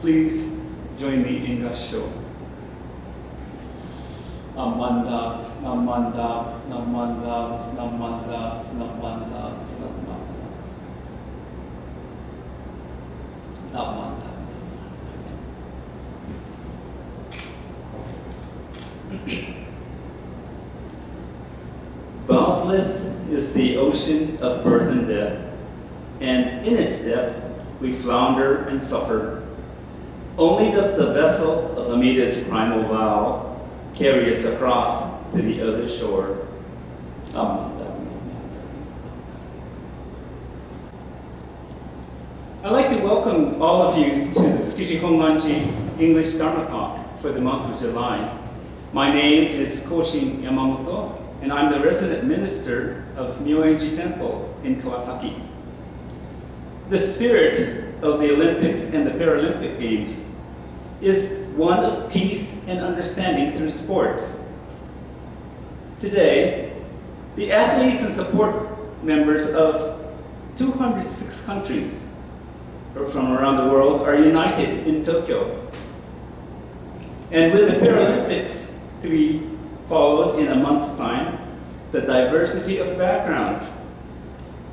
Please join me in Gassho. Namandas, namandas, namandas, namandas, namandas, namandas. Namandas. Boundless is the ocean of birth and death, and in its depth we flounder and suffer. Only does the vessel of Amida's primal vow carry us across to the other shore. I'd like to welcome all of you to the築地本願寺English Dharma talk for the month of July. My name is Koshin Yamamoto, and I'm the resident minister of Hongwanji Temple in Kawasaki. The spirit of the Olympics and the Paralympic Games is one of peace and understanding through sports. Today, the athletes and support members of 206 countries from around the world are united in Tokyo. And with the Paralympics to be followed in a month's time, the diversity of backgrounds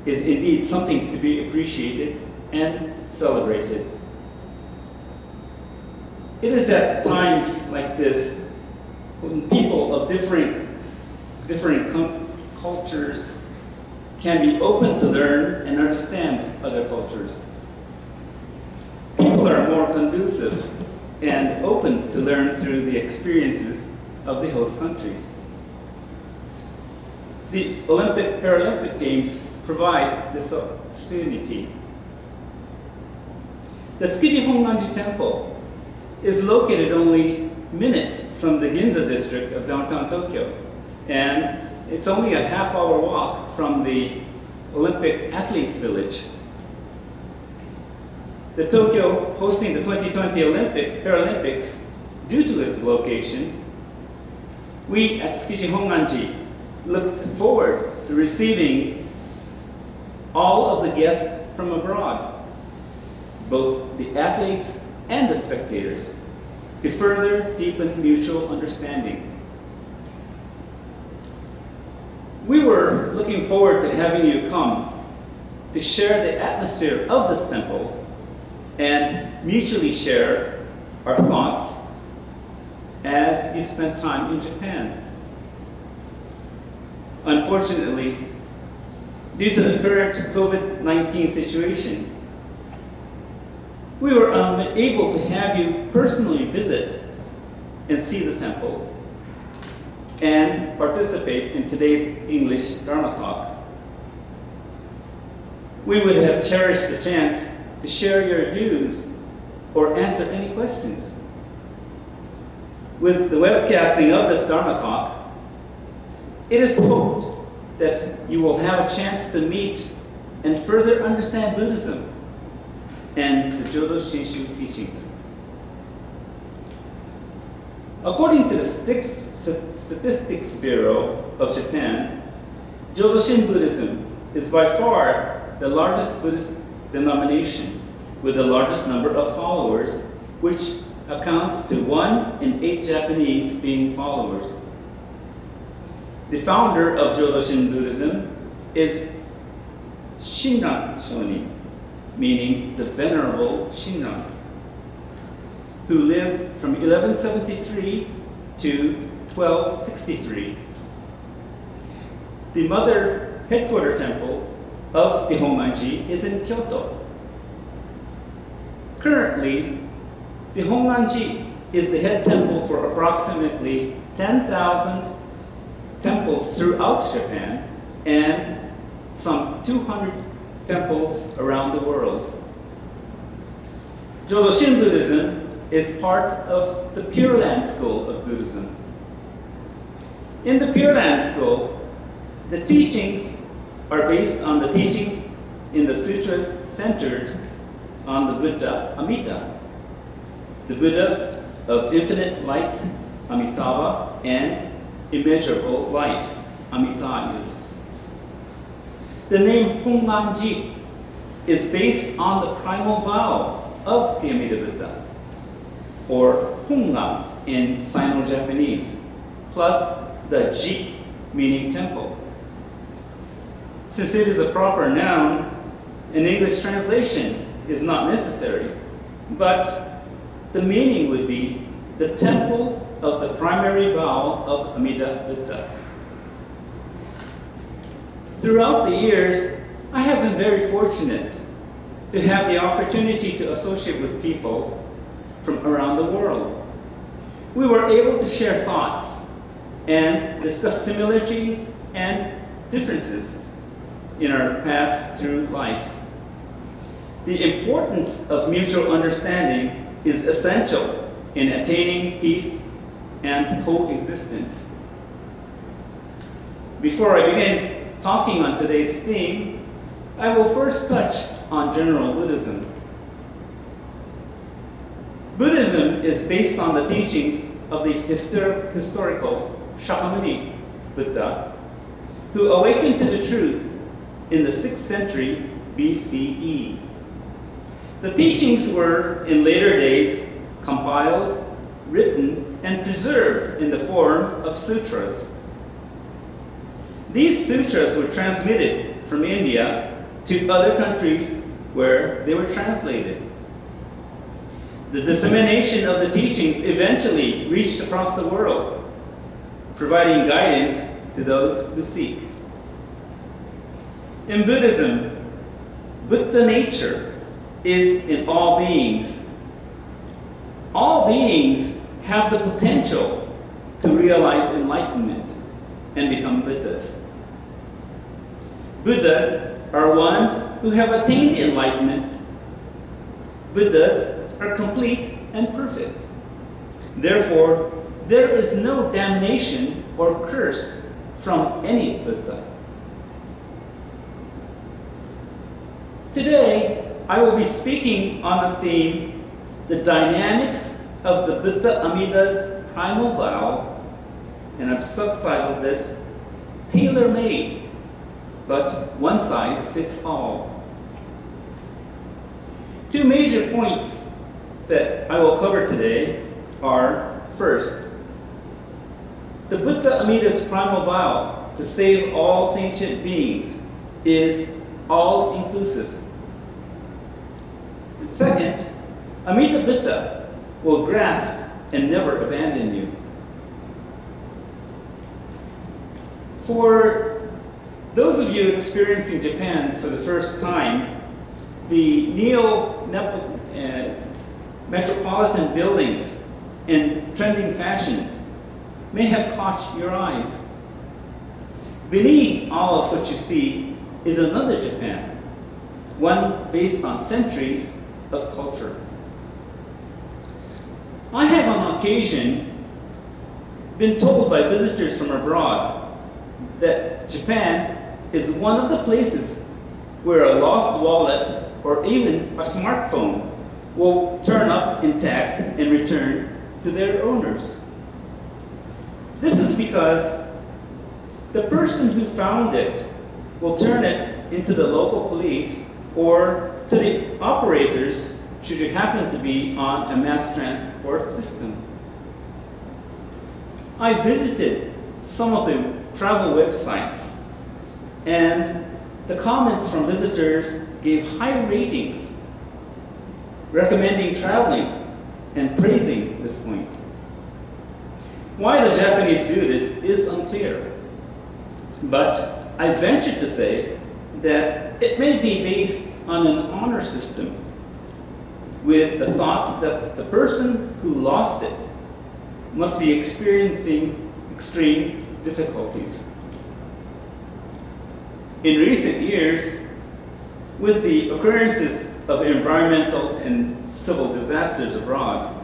is indeed something to be appreciated and celebrated. It is at times like this when people of different cultures can be open to learn and understand other cultures. People are more conducive and open to learn through the experiences of the host countries. The Paralympic Games provide this opportunity. The Tsukiji Honganji Temple is located only minutes from the Ginza district of downtown Tokyo, and it's only a half-hour walk from the Olympic Athletes Village. The Tokyo hosting the 2020 Paralympics, due to its location, we at Tsukiji Honganji looked forward to receiving all of the guests from abroad, both the athletes and the spectators, to further deepen mutual understanding. We were looking forward to having you come to share the atmosphere of this temple and mutually share our thoughts as you spend time in Japan. Unfortunately, due to the current COVID-19 situation, we were unable to have you personally visit and see the temple and participate in today's English Dharma talk. We would have cherished the chance to share your views or answer any questions. With the webcasting of this Dharma talk, it is hoped that you will have a chance to meet and further understand Buddhism and the Jodo Shinshu teachings. According to the Statistics Bureau of Japan, Jodo Shin Buddhism is by far the largest Buddhist denomination with the largest number of followers, which accounts to 1 in 8 Japanese being followers. The founder of Jodo Shin Buddhism is Shinran Shonin, meaning the Venerable Shinran, who lived from 1173 to 1263. The mother headquarter temple of the Hongwanji is in Kyoto. Currently, the Hongwanji is the head temple for approximately 10,000 temples throughout Japan and some 200 temples around the world. Jodo Shin Buddhism is part of the Pure Land School of Buddhism. In the Pure Land School, the teachings are based on the teachings in the sutras centered on the Buddha Amida, the Buddha of infinite light, Amitabha, and immeasurable life, Amitabha. The name Hongwanji is based on the primal vow of the Amida Buddha, or Hongan in Sino-Japanese, plus the ji, meaning temple. Since it is a proper noun, an English translation is not necessary, but the meaning would be the temple of the primary vow of Amida Buddha. Throughout the years, I have been very fortunate to have the opportunity to associate with people from around the world. We were able to share thoughts and discuss similarities and differences in our paths through life. The importance of mutual understanding is essential in attaining peace and coexistence. Before I begin talking on today's theme, I will first touch on general Buddhism. Buddhism is based on the teachings of the historical Shakyamuni Buddha, who awakened to the truth in the 6th century BCE. The teachings were, in later days, compiled, written, and preserved in the form of sutras. These sutras were transmitted from India to other countries where they were translated. The dissemination of the teachings eventually reached across the world, providing guidance to those who seek. In Buddhism, Buddha nature is in all beings. All beings have the potential to realize enlightenment and become Buddhas. Buddhas are ones who have attained enlightenment. Buddhas are complete and perfect. Therefore, there is no damnation or curse from any Buddha. Today, I will be speaking on the theme, the dynamics of the Buddha Amida's primal vow, and I've subtitled this, tailor-made, but one size fits all. Two major points that I will cover today are, first, the Buddha Amida's primal vow to save all sentient beings is all-inclusive. And second, Amida Buddha will grasp and never abandon you. For those of you experiencing Japan for the first time, the metropolitan buildings and trending fashions may have caught your eyes. Beneath all of what you see is another Japan, one based on centuries of culture. I have on occasion been told by visitors from abroad that Japan is one of the places where a lost wallet or even a smartphone will turn up intact and return to their owners. This is because the person who found it will turn it into the local police or to the operators should you happen to be on a mass transport system. I visited some of the travel websites, and the comments from visitors gave high ratings, recommending traveling and praising this point. Why the Japanese do this is unclear, but I venture to say that it may be based on an honor system with the thought that the person who lost it must be experiencing extreme difficulties. In recent years, with the occurrences of environmental and civil disasters abroad,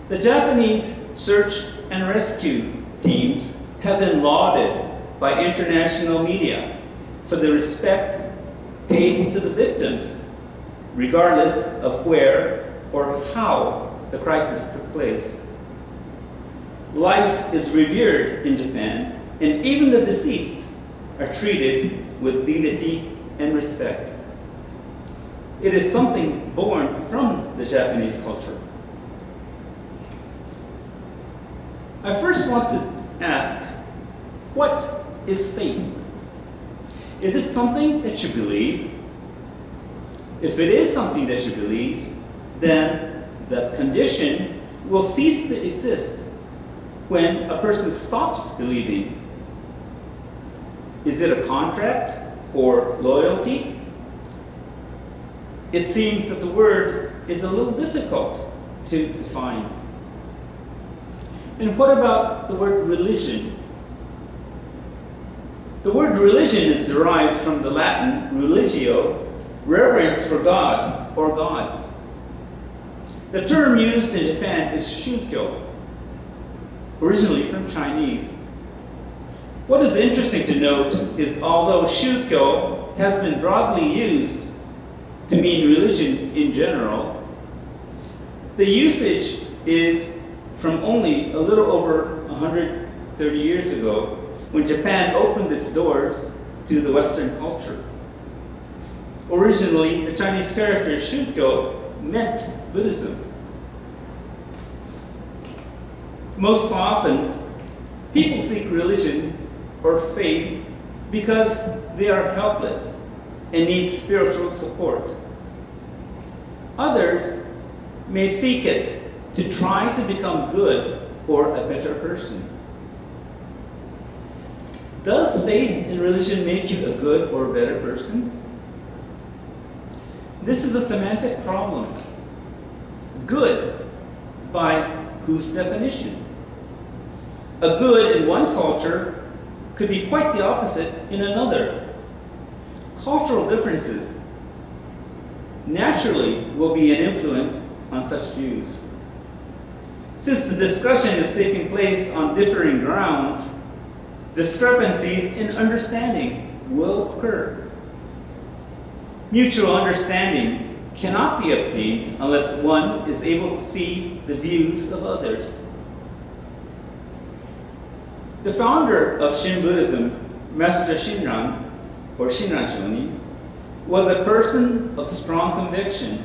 the Japanese search and rescue teams have been lauded by international media for the respect paid to the victims, regardless of where or how the crisis took place. Life is revered in Japan, and even the deceased are treated with dignity and respect. It is something born from the Japanese culture. I first want to ask, what is faith? Is it something that you believe? If it is something that you believe, then the condition will cease to exist when a person stops believing. Is it a contract or loyalty? It seems that the word is a little difficult to define. And what about the word religion? The word religion is derived from the Latin religio, reverence for God or gods. The term used in Japan is shukyo, originally from Chinese. What is interesting to note is although shukyo has been broadly used to mean religion in general, the usage is from only a little over 130 years ago when Japan opened its doors to the Western culture. Originally, the Chinese character shukyo meant Buddhism. Most often, people seek religion or faith because they are helpless and need spiritual support. Others may seek it to try to become good or a better person. Does faith in religion make you a good or a better person? This is a semantic problem. Good, by whose definition? A good in one culture could be quite the opposite in another. Cultural differences naturally will be an influence on such views. Since the discussion is taking place on differing grounds, discrepancies in understanding will occur. Mutual understanding cannot be obtained unless one is able to see the views of others. The founder of Shin Buddhism, Master Shinran, or Shinran Shonin, was a person of strong conviction.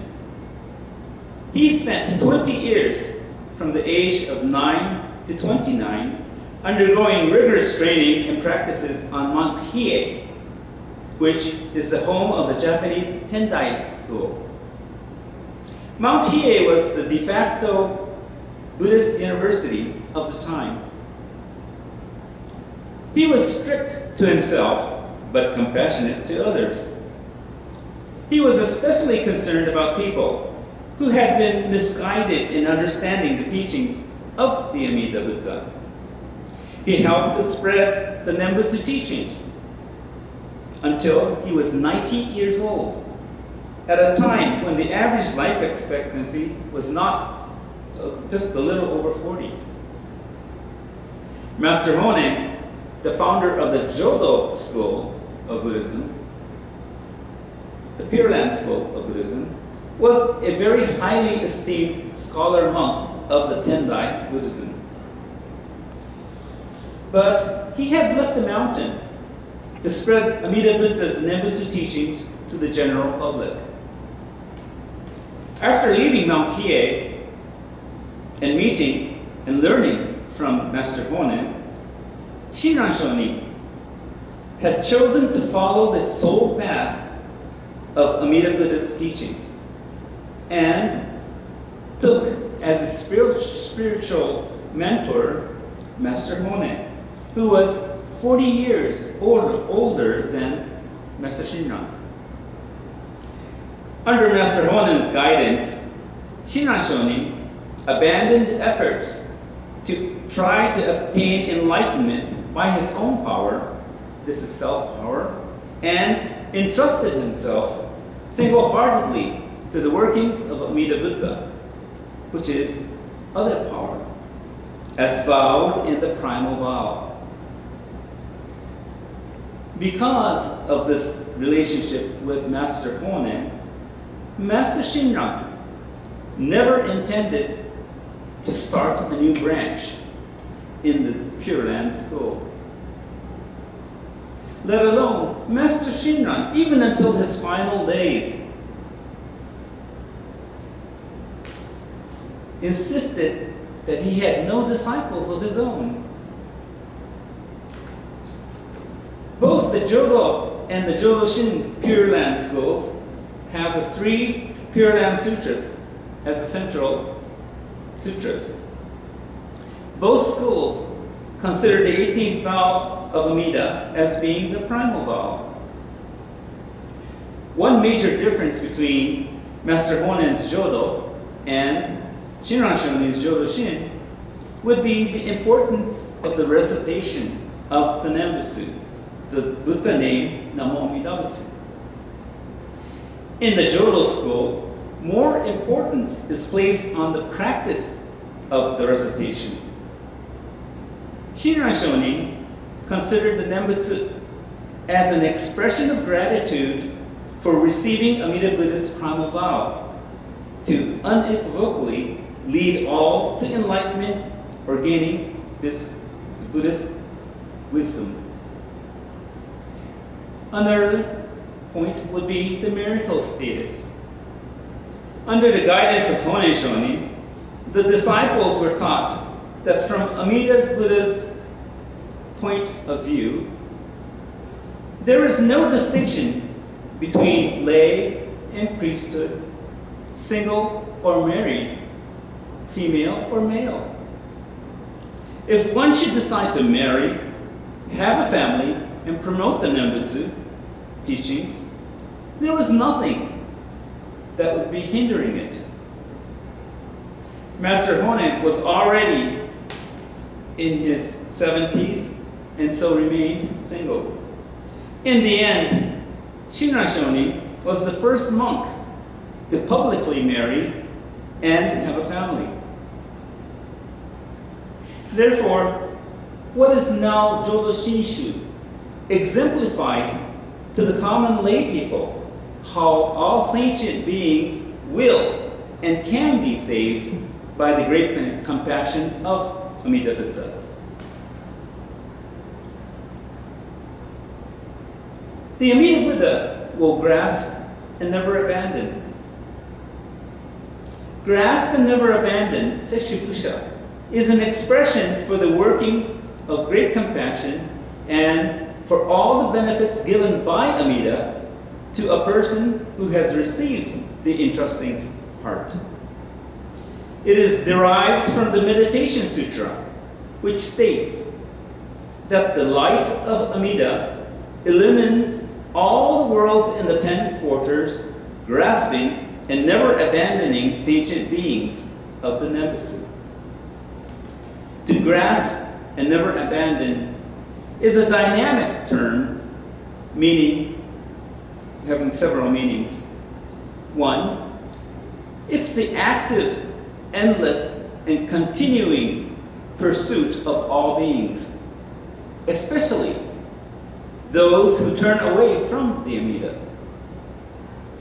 He spent 20 years from the age of 9 to 29 undergoing rigorous training and practices on Mount Hiei, which is the home of the Japanese Tendai school. Mount Hiei was the de facto Buddhist university of the time. He was strict to himself, but compassionate to others. He was especially concerned about people who had been misguided in understanding the teachings of the Amida Buddha. He helped to spread the Nembutsu teachings until he was 90 years old, at a time when the average life expectancy was not just a little over 40. Master Honen, the founder of the Jodo school of Buddhism, the Pure Land school of Buddhism, was a very highly esteemed scholar monk of the Tendai Buddhism. But he had left the mountain to spread Amida Buddha's Nembutsu teachings to the general public. After leaving Mount Hiei and meeting and learning from Master Honen, Shinran Shonin had chosen to follow the sole path of Amida Buddha's teachings and took as a spiritual mentor Master Honen, who was 40 years older than Master Shinran. Under Master Honen's guidance, Shinran Shonin abandoned efforts to try to obtain enlightenment by his own power, this is self-power, and entrusted himself single-heartedly to the workings of Amida Buddha, which is other power, as vowed in the primal vow. Because of this relationship with Master Honen, Master Shinran never intended to start a new branch in the Pure Land school. Let alone Master Shinran, even until his final days, insisted that he had no disciples of his own. Both the Jodo and the Jodo-shin Pure Land schools have the 3 Pure Land Sutras as the central sutras. Both schools consider the 18th vow of Amida as being the primal vow. One major difference between Master Honen's Jodo and Shinran Shonin's Jodo-shin would be the importance of the recitation of the Nembutsu, the Buddha name Namo Amida Butsu. In the Jodo school, more importance is placed on the practice of the recitation. Shinran Shonin considered the Nembutsu as an expression of gratitude for receiving Amida Buddha's primal vow to unequivocally lead all to enlightenment or gaining this Buddhist wisdom. Another point would be the marital status. Under the guidance of Honen Shonin, the disciples were taught that from Amida Buddha's point of view, there is no distinction between lay and priesthood, single or married, female or male. If one should decide to marry, have a family, and promote the Nembutsu teachings, there was nothing that would be hindering it. Master Honen was already in his 70s and so remained single. In the end, Shinran Shonin was the first monk to publicly marry and have a family. Therefore, what is now Jodo Shinshu exemplified to the common lay people how all sentient beings will and can be saved by the great compassion of Amida Buddha. The Amida Buddha will grasp and never abandon. Grasp and never abandon, Seshifusha, is an expression for the workings of great compassion and for all the benefits given by Amida to a person who has received the entrusting heart. It is derived from the Meditation Sutra, which states that the light of Amida illumines all the worlds in the 10 quarters, grasping and never abandoning sentient beings of the Nembutsu. To grasp and never abandon is a dynamic term, meaning, having several meanings. One, it's the active, endless, and continuing pursuit of all beings, especially those who turn away from the Amida.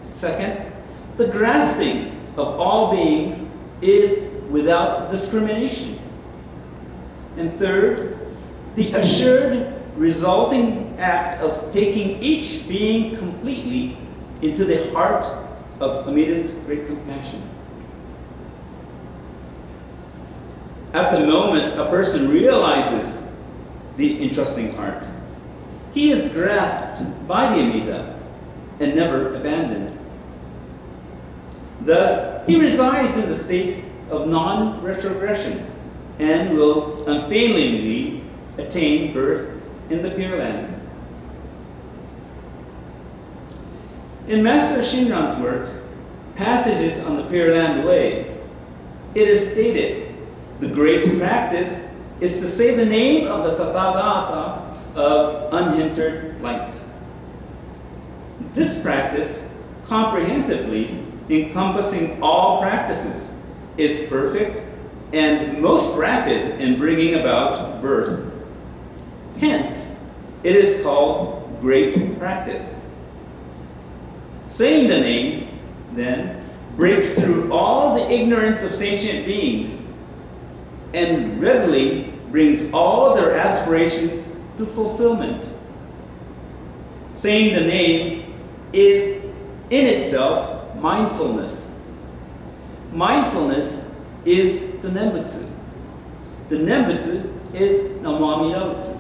Second, the grasping of all beings is without discrimination. And third, the assured resulting act of taking each being completely into the heart of Amida's great compassion. At the moment a person realizes the entrusting heart, he is grasped by the Amida and never abandoned. Thus, he resides in the state of non-retrogression and will unfailingly attain birth in the Pure Land. In Master Shinran's work, Passages on the Pure Land Way, it is stated, the great practice is to say the name of the Tathagata of unhindered light. This practice, comprehensively encompassing all practices, is perfect and most rapid in bringing about birth. Hence, it is called great practice. Saying the name, then, breaks through all the ignorance of sentient beings and readily brings all their aspirations to fulfillment. Saying the name is in itself mindfulness. Mindfulness is the Nembutsu. the Nembutsu is Namo Amida Butsu.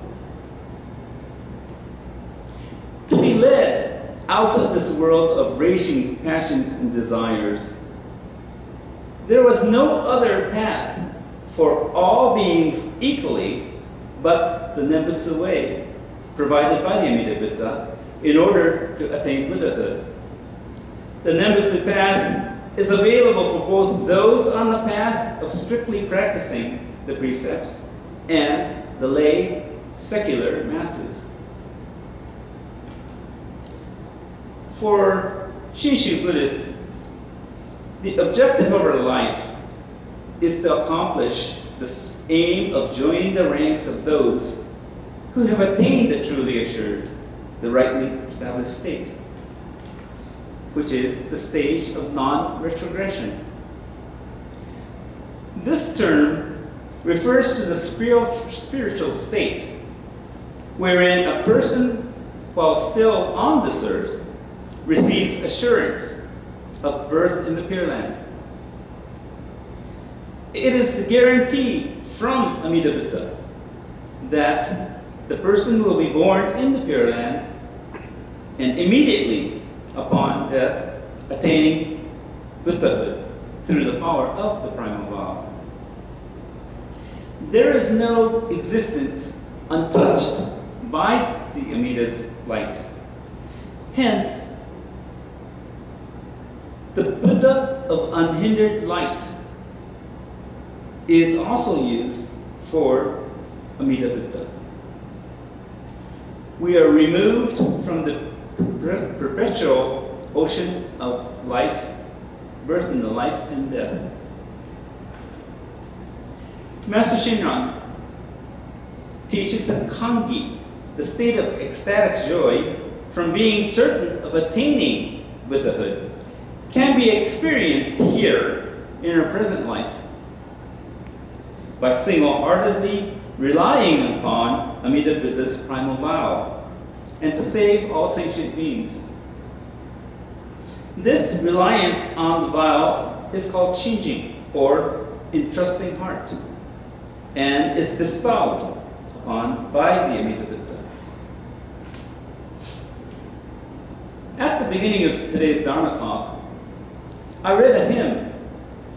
To be led out of this world of raging passions and desires, there was no other path for all beings equally but the Nembutsu way, provided by the Amida Buddha, in order to attain Buddhahood. The Nembutsu path is available for both those on the path of strictly practicing the precepts and the lay, secular masses. For Shinshu Buddhists, the objective of our life is to accomplish the aim of joining the ranks of those who have attained the truly assured, the rightly established state, which is the stage of non-retrogression. This term refers to the spiritual state wherein a person, while still on this earth, receives assurance of birth in the Pure Land. It is the guarantee from Amida Buddha that the person will be born in the Pure Land and immediately upon death attaining Buddhahood through the power of the primal vow. There is no existence untouched by the Amida's light. Hence, the Buddha of unhindered light is also used for Amida Buddha. We are removed from the perpetual ocean of life, birth and the life and death. Master Shinran teaches that Kangi, the state of ecstatic joy from being certain of attaining Buddhahood, can be experienced here in our present life by single-heartedly relying upon Amida Buddha's primal vow and to save all sentient beings. This reliance on the vow is called chanting, or entrusting heart, and is bestowed upon by the Amida Buddha. At the beginning of today's Dharma talk, I read a hymn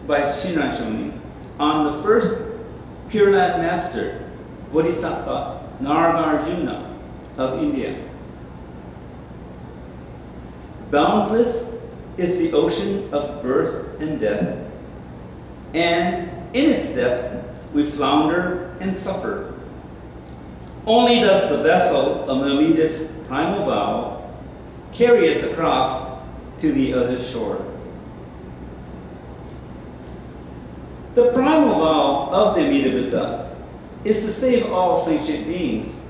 by Shinran Shonin on the first Pure Land Master, Bodhisattva Nargarjuna of India. Boundless is the ocean of birth and death, and in its depth we flounder and suffer. Only does the vessel of Amida's primal vow carry us across to the other shore. The primal vow of the Amida Buddha is to save all sentient beings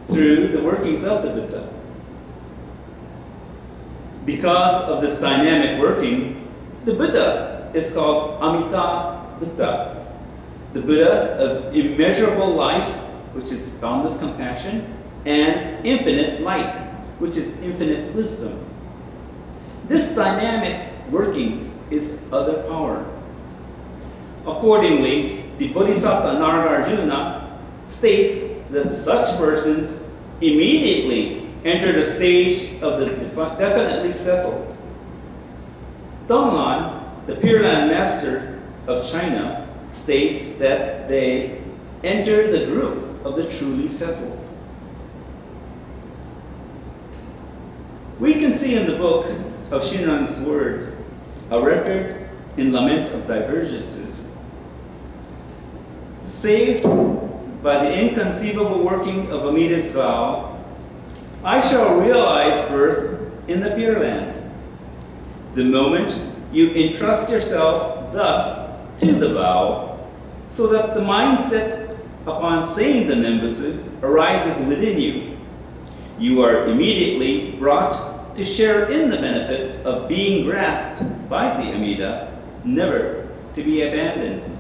through the workings of the Buddha. Because of this dynamic working, the Buddha is called Amida Buddha, the Buddha of immeasurable life, which is boundless compassion, and infinite light, which is infinite wisdom. This dynamic working is other power. Accordingly, the Bodhisattva Nargarjuna states that such persons immediately enter the stage of the definitely settled. Donglan, the Pure Land Master of China, states that they enter the group of the truly settled. We can see in the book of Shinran's words a record in Lament of Divergences. Saved by the inconceivable working of Amida's vow, I shall realize birth in the Pure Land. The moment you entrust yourself thus to the vow, so that the mindset upon saying the Nembutsu arises within you, you are immediately brought to share in the benefit of being grasped by the Amida, never to be abandoned.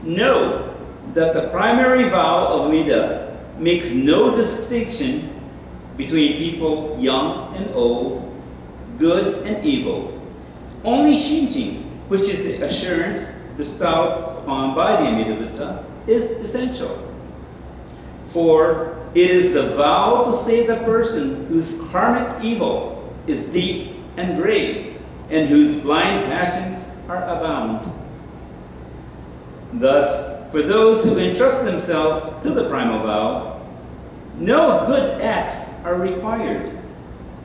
Know that the primary vow of Amida makes no distinction between people young and old, good and evil. Only Shinjin, which is the assurance bestowed upon by the Amida Buddha is essential. For it is the vow to save the person whose karmic evil is deep and grave, and whose blind passions are abound. Thus, for those who entrust themselves to the primal vow, no good acts are required,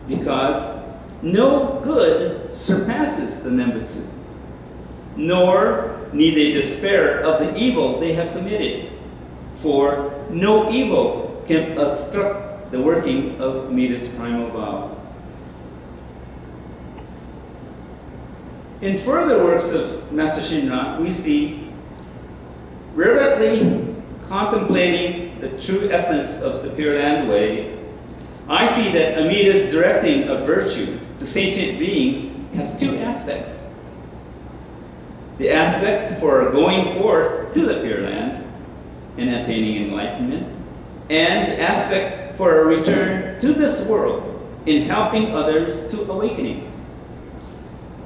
because no good surpasses the Nembutsu, nor need they despair of the evil they have committed, for no evil can obstruct the working of Amida's primal vow. In further works of Master Shinran, we see reverently contemplating the true essence of the Pure Land Way. I see that Amida's directing of virtue to sentient beings has two aspects. The aspect for going forth to the Pure Land and attaining enlightenment, and the aspect for a return to this world in helping others to awakening.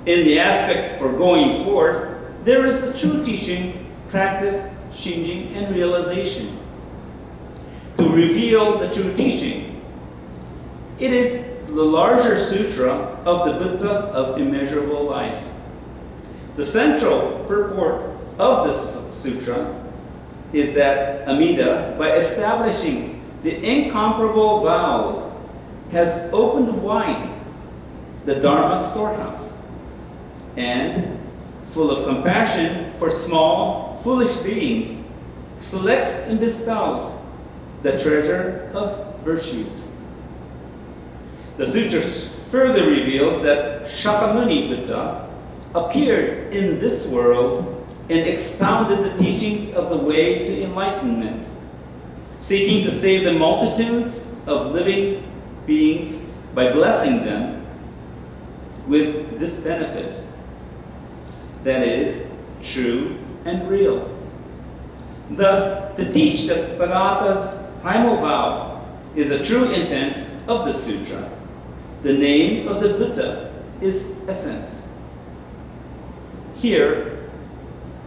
In the aspect for going forth, there is the true teaching, practice, changing, and realization. To reveal the true teaching, it is the larger sutra of the Buddha of immeasurable life. The central purport of this sutra is that Amida, by establishing the incomparable vows, has opened wide the Dharma storehouse, and, full of compassion for small, foolish beings, selects and bestows the treasure of virtues. The sutra further reveals that Shakyamuni Buddha appeared in this world and expounded the teachings of the way to enlightenment, seeking to save the multitudes of living beings by blessing them with this benefit, that is, true and real. Thus, to teach that Tathagata's primal vow is a true intent of the sutra. The name of the Buddha is essence. Here,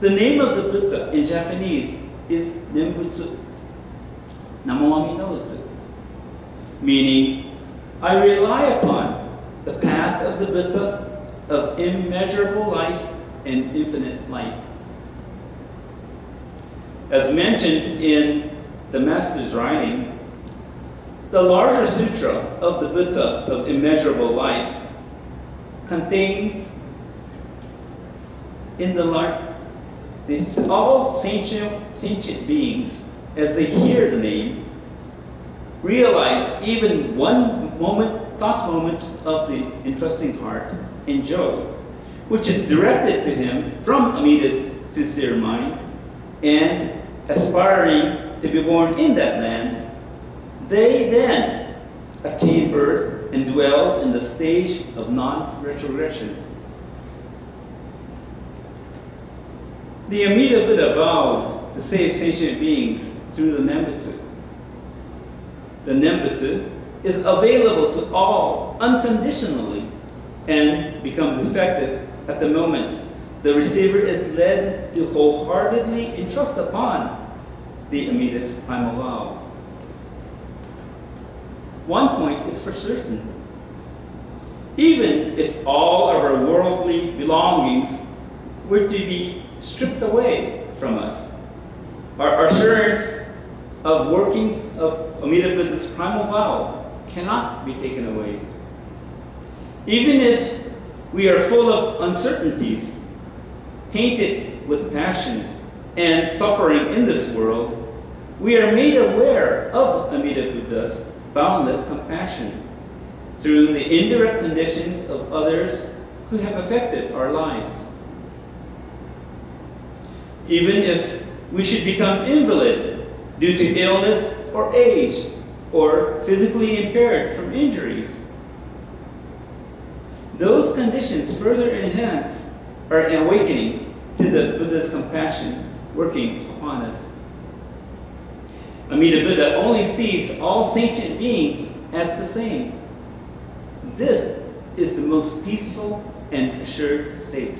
the name of the Buddha in Japanese is Nembutsu, Namo Amida Butsu, meaning I rely upon the path of the Buddha of immeasurable life and infinite light. As mentioned in the Master's writing, the larger sutra of the Buddha of immeasurable life contains in the all sentient beings, as they hear the name, realize even one thought moment of the entrusting heart in joy, which is directed to him from Amida's sincere mind, and aspiring to be born in that land, they then attain birth and dwell in the stage of non-retrogression. The Amida Buddha vowed to save sentient beings through the Nembutsu. The Nembutsu is available to all unconditionally and becomes effective at the moment the receiver is led to wholeheartedly entrust upon the Amida's primal vow. One point is for certain. Even if all of our worldly belongings were to be stripped away from us, our assurance of workings of Amida Buddha's primal vow cannot be taken away. Even if we are full of uncertainties, tainted with passions and suffering in this world, we are made aware of Amida Buddha's boundless compassion through the indirect conditions of others who have affected our lives. Even if we should become invalid due to illness or age, or physically impaired from injuries, those conditions further enhance our awakening to the Buddha's compassion working upon us. Amida Buddha only sees all sentient beings as the same. This is the most peaceful and assured state.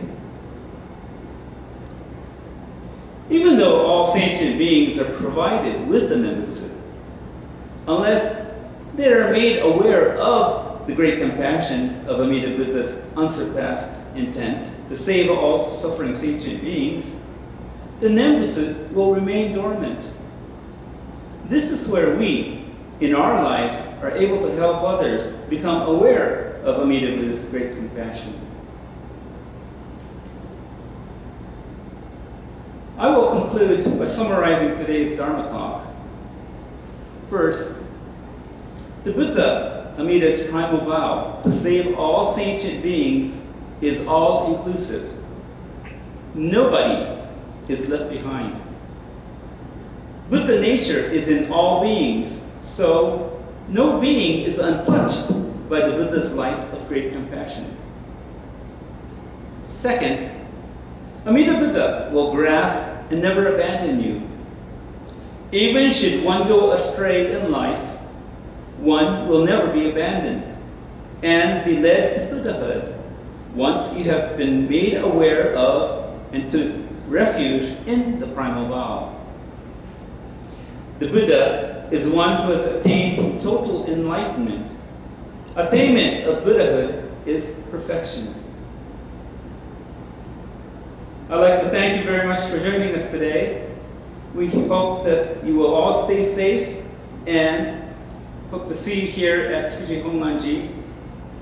Even though all sentient beings are provided with the Nembutsu, unless they are made aware of the great compassion of Amida Buddha's unsurpassed intent to save all suffering sentient beings, the Nembutsu will remain dormant. This is where we, in our lives, are able to help others become aware of Amida Buddha's great compassion. I will conclude by summarizing today's Dharma talk. First, the Buddha, Amida's primal vow to save all sentient beings is all-inclusive. Nobody is left behind. Buddha nature is in all beings, so no being is untouched by the Buddha's light of great compassion. Second, Amida Buddha will grasp and never abandon you. Even should one go astray in life, one will never be abandoned and be led to Buddhahood once you have been made aware of and took refuge in the primal vow. The Buddha is one who has attained total enlightenment. Attainment of Buddhahood is perfection. I'd like to thank you very much for joining us today. We hope that you will all stay safe and hope to see you here at築地本願寺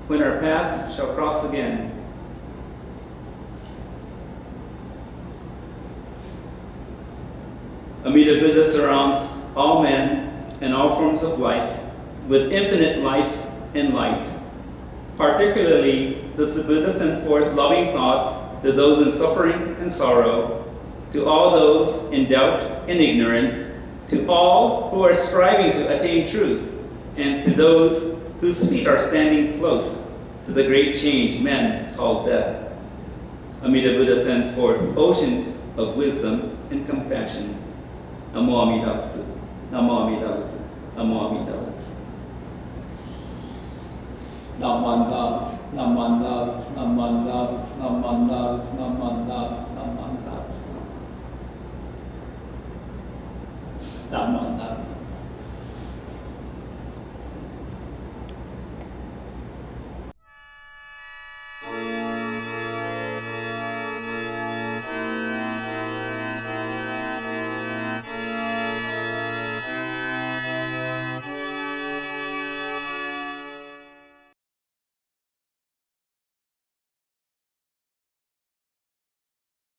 when our paths shall cross again. Amida Buddha surrounds all men and all forms of life with infinite life and light. Particularly, does the Buddha send forth loving thoughts to those in suffering and sorrow, to all those in doubt and ignorance, to all who are striving to attain truth, and to those whose feet are standing close to the great change men call death. Amida Buddha sends forth oceans of wisdom and compassion. Namo Amida Butsu. Namo Amida Butsu. Namo Amida Butsu. Namandavs, namandavs, namandavs, namandavs, namandavs, namandavs, namandavs.